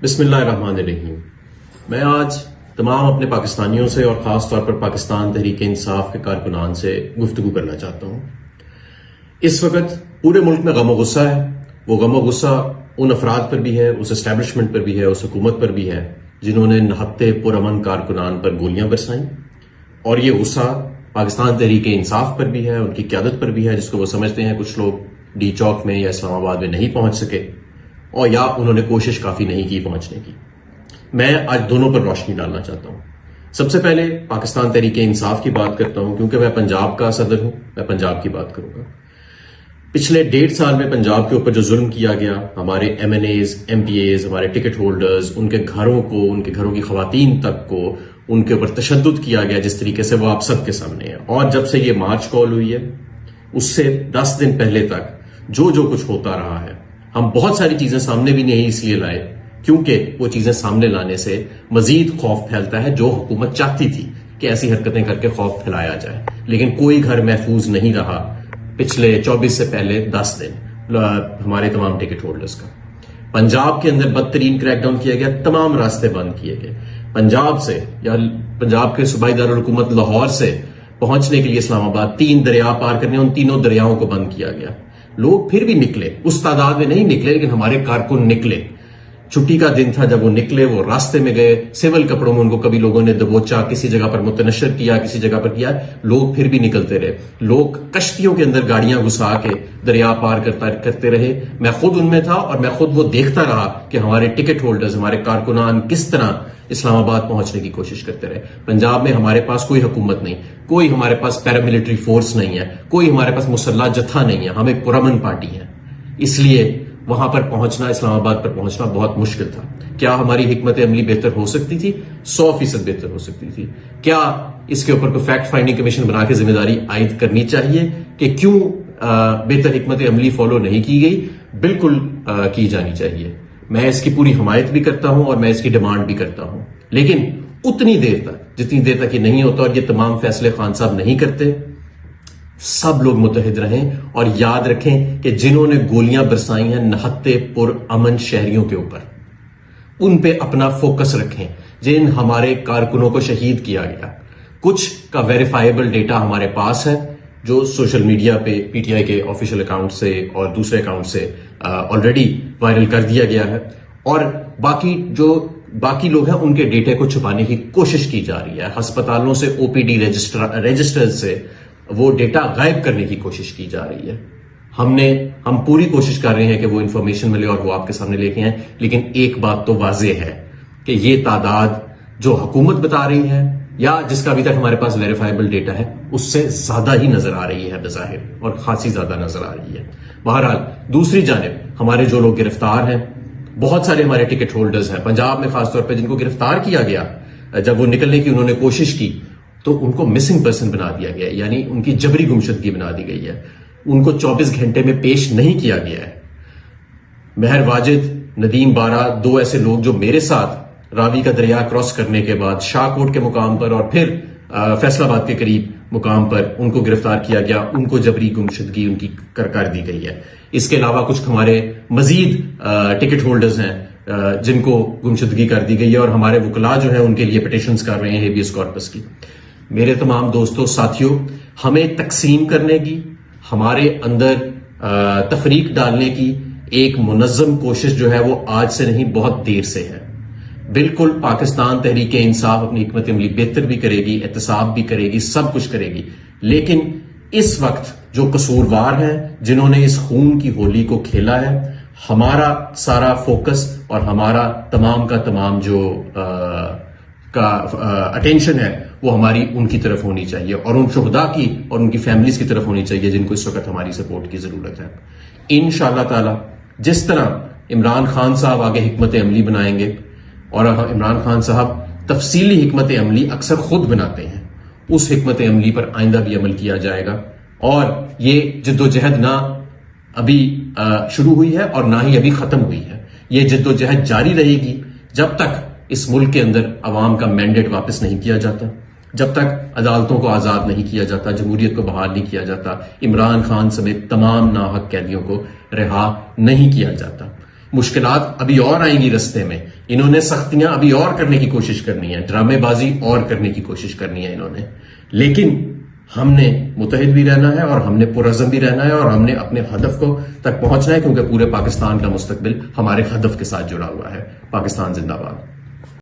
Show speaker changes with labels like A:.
A: بسم اللہ الرحمن الرحیم۔ میں آج تمام اپنے پاکستانیوں سے اور خاص طور پر پاکستان تحریک انصاف کے کارکنان سے گفتگو کرنا چاہتا ہوں۔ اس وقت پورے ملک میں غم و غصہ ہے۔ وہ غم و غصہ ان افراد پر بھی ہے، اس اسٹیبلشمنٹ پر بھی ہے، اس حکومت پر بھی ہے جنہوں نے نہتے پرامن کارکنان پر گولیاں برسائیں، اور یہ غصہ پاکستان تحریک انصاف پر بھی ہے، ان کی قیادت پر بھی ہے، جس کو وہ سمجھتے ہیں کچھ لوگ ڈی چوک میں یا اسلام آباد میں نہیں پہنچ سکے، اور یا انہوں نے کوشش کافی نہیں کی پہنچنے کی۔ میں آج دونوں پر روشنی ڈالنا چاہتا ہوں۔ سب سے پہلے پاکستان تحریک انصاف کی بات کرتا ہوں، کیونکہ میں پنجاب کا صدر ہوں، میں پنجاب کی بات کروں گا۔ پچھلے 1.5 سال میں پنجاب کے اوپر جو ظلم کیا گیا، ہمارے MNAs, MPs, ہمارے ٹکٹ ہولڈرز، ان کے گھروں کو، ان کے گھروں کی خواتین تک کو ان کے اوپر تشدد کیا گیا، جس طریقے سے وہ آپ سب کے سامنے ہے۔ اور جب سے یہ مارچ کال ہوئی ہے، اس سے 10 دن پہلے تک جو کچھ ہوتا رہا ہے، ہم بہت ساری چیزیں سامنے بھی نہیں اس لیے لائے کیونکہ وہ چیزیں سامنے لانے سے مزید خوف پھیلتا ہے، جو حکومت چاہتی تھی کہ ایسی حرکتیں کر کے خوف پھیلایا جائے، لیکن کوئی گھر محفوظ نہیں رہا پچھلے 24 سے پہلے 10 دن ہمارے تمام ٹکٹ ہولڈرز کا۔ پنجاب کے اندر بدترین کریک ڈاؤن کیا گیا، تمام راستے بند کیے گئے۔ پنجاب سے یا پنجاب کے صوبائی دارالحکومت لاہور سے پہنچنے کے لیے اسلام آباد 3 دریا پار کرنے، ان تینوں دریاؤں کو بند کیا گیا۔ لوگ پھر بھی نکلے، اس تعداد میں نہیں نکلے، لیکن ہمارے کارکن نکلے۔ چھٹی کا دن تھا جب وہ نکلے، وہ راستے میں گئے، سول کپڑوں میں ان کو کبھی لوگوں نے دبوچا، کسی جگہ پر متنشر کیا، کسی جگہ پر کیا، لوگ پھر بھی نکلتے رہے۔ لوگ کشتیوں کے اندر گاڑیاں گھسا کے دریا پار کرتے رہے۔ میں خود ان میں تھا اور میں خود وہ دیکھتا رہا کہ ہمارے ٹکٹ ہولڈرز، ہمارے کارکنان کس طرح اسلام آباد پہنچنے کی کوشش کرتے رہے۔ پنجاب میں ہمارے پاس کوئی حکومت نہیں، کوئی ہمارے پاس پیراملٹری فورس نہیں ہے، کوئی ہمارے پاس مسلح جتھا نہیں ہے، ہم ایک پرامن پارٹی ہیں۔ اس لیے وہاں پر پہنچنا، اسلام آباد پر پہنچنا بہت مشکل تھا۔ کیا ہماری حکمت عملی بہتر ہو سکتی تھی؟ 100% بہتر ہو سکتی تھی۔ کیا اس کے اوپر کوئی فیکٹ فائنڈنگ کمیشن بنا کے ذمہ داری عائد کرنی چاہیے کہ کیوں بہتر حکمت عملی فالو نہیں کی گئی؟ بالکل کی جانی چاہیے۔ میں اس کی پوری حمایت بھی کرتا ہوں اور میں اس کی ڈیمانڈ بھی کرتا ہوں، لیکن اتنی دیر تک جتنی دیر تک یہ نہیں ہوتا اور یہ تمام فیصلے خان صاحب نہیں کرتے، سب لوگ متحد رہیں اور یاد رکھیں کہ جنہوں نے گولیاں برسائی ہیں نہتے پر امن شہریوں کے اوپر، ان پہ اپنا فوکس رکھیں۔ جن ہمارے کارکنوں کو شہید کیا گیا، کچھ کا ویریفائیبل ڈیٹا ہمارے پاس ہے، جو سوشل میڈیا پہ پی ٹی آئی کے آفیشیل اکاؤنٹ سے اور دوسرے اکاؤنٹ سے آلریڈی وائرل کر دیا گیا ہے، اور باقی لوگ ہیں ان کے ڈیٹے کو چھپانے کی کوشش کی جا رہی ہے۔ ہسپتالوں سے او پی ڈی رجسٹر سے وہ ڈیٹا غائب کرنے کی کوشش کی جا رہی ہے۔ ہم پوری کوشش کر رہے ہیں کہ وہ انفارمیشن ملے اور وہ آپ کے سامنے لے کے آئیں، لیکن ایک بات تو واضح ہے کہ یہ تعداد جو حکومت بتا رہی ہے یا جس کا ابھی تک ہمارے پاس ویریفائیبل ڈیٹا ہے، اس سے زیادہ ہی نظر آ رہی ہے بظاہر، اور خاصی زیادہ نظر آ رہی ہے۔ بہرحال دوسری جانب ہمارے جو لوگ گرفتار ہیں، بہت سارے ہمارے ٹکٹ ہولڈرز ہیں پنجاب میں خاص طور پہ، جن کو گرفتار کیا گیا جب وہ نکلنے کی انہوں نے کوشش کی تو ان کو مسنگ پرسن بنا دیا گیا، یعنی ان کی جبری گمشدگی بنا دی گئی ہے۔ ان کو 24 گھنٹے میں پیش نہیں کیا گیا ہے۔ مہر واجد، ندیم بارہ، 2 ایسے لوگ جو میرے ساتھ راوی کا دریا کراس کرنے کے بعد شاہ کوٹ کے مقام پر اور پھر فیصل آباد کے قریب مقام پر ان کو گرفتار کیا گیا، ان کو جبری گمشدگی ان کی کر دی گئی ہے۔ اس کے علاوہ کچھ ہمارے مزید ٹکٹ ہولڈرز ہیں جن کو گمشدگی کر دی گئی ہے، اور ہمارے وکلاء جو ہیں ان کے لیے پٹیشنز کر رہے ہیں ہیبیس کارپس کی۔ میرے تمام دوستوں، ساتھیوں، ہمیں تقسیم کرنے کی، ہمارے اندر تفریق ڈالنے کی ایک منظم کوشش جو ہے وہ آج سے نہیں، بہت دیر سے ہے۔ بالکل پاکستان تحریک انصاف اپنی حکمت عملی بہتر بھی کرے گی، احتساب بھی کرے گی، سب کچھ کرے گی، لیکن اس وقت جو قصوروار ہیں، جنہوں نے اس خون کی ہولی کو کھیلا ہے، ہمارا سارا فوکس اور ہمارا تمام کا تمام جو اٹینشن ہے وہ ہماری ان کی طرف ہونی چاہیے، اور ان شہداء کی اور ان کی فیملیز کی طرف ہونی چاہیے جن کو اس وقت ہماری سپورٹ کی ضرورت ہے۔ انشاءاللہ تعالی جس طرح عمران خان صاحب آگے حکمت عملی بنائیں گے، اور عمران خان صاحب تفصیلی حکمت عملی اکثر خود بناتے ہیں، اس حکمت عملی پر آئندہ بھی عمل کیا جائے گا، اور یہ جد و جہد نہ ابھی شروع ہوئی ہے اور نہ ہی ابھی ختم ہوئی ہے۔ یہ جد و جہد جاری رہے گی جب تک اس ملک کے اندر عوام کا مینڈیٹ واپس نہیں کیا جاتا، جب تک عدالتوں کو آزاد نہیں کیا جاتا، جمہوریت کو بحال نہیں کیا جاتا، عمران خان سمیت تمام ناحق قیدیوں کو رہا نہیں کیا جاتا۔ مشکلات ابھی اور آئیں گی رستے میں، انہوں نے سختیاں ابھی اور کرنے کی کوشش کرنی ہے، ڈرامے بازی اور کرنے کی کوشش کرنی ہے انہوں نے، لیکن ہم نے متحد بھی رہنا ہے اور ہم نے پرعزم بھی رہنا ہے اور ہم نے اپنے ہدف کو تک پہنچنا ہے، کیونکہ پورے پاکستان کا مستقبل ہمارے ہدف کے ساتھ جڑا ہوا ہے۔ پاکستان زندہ باد۔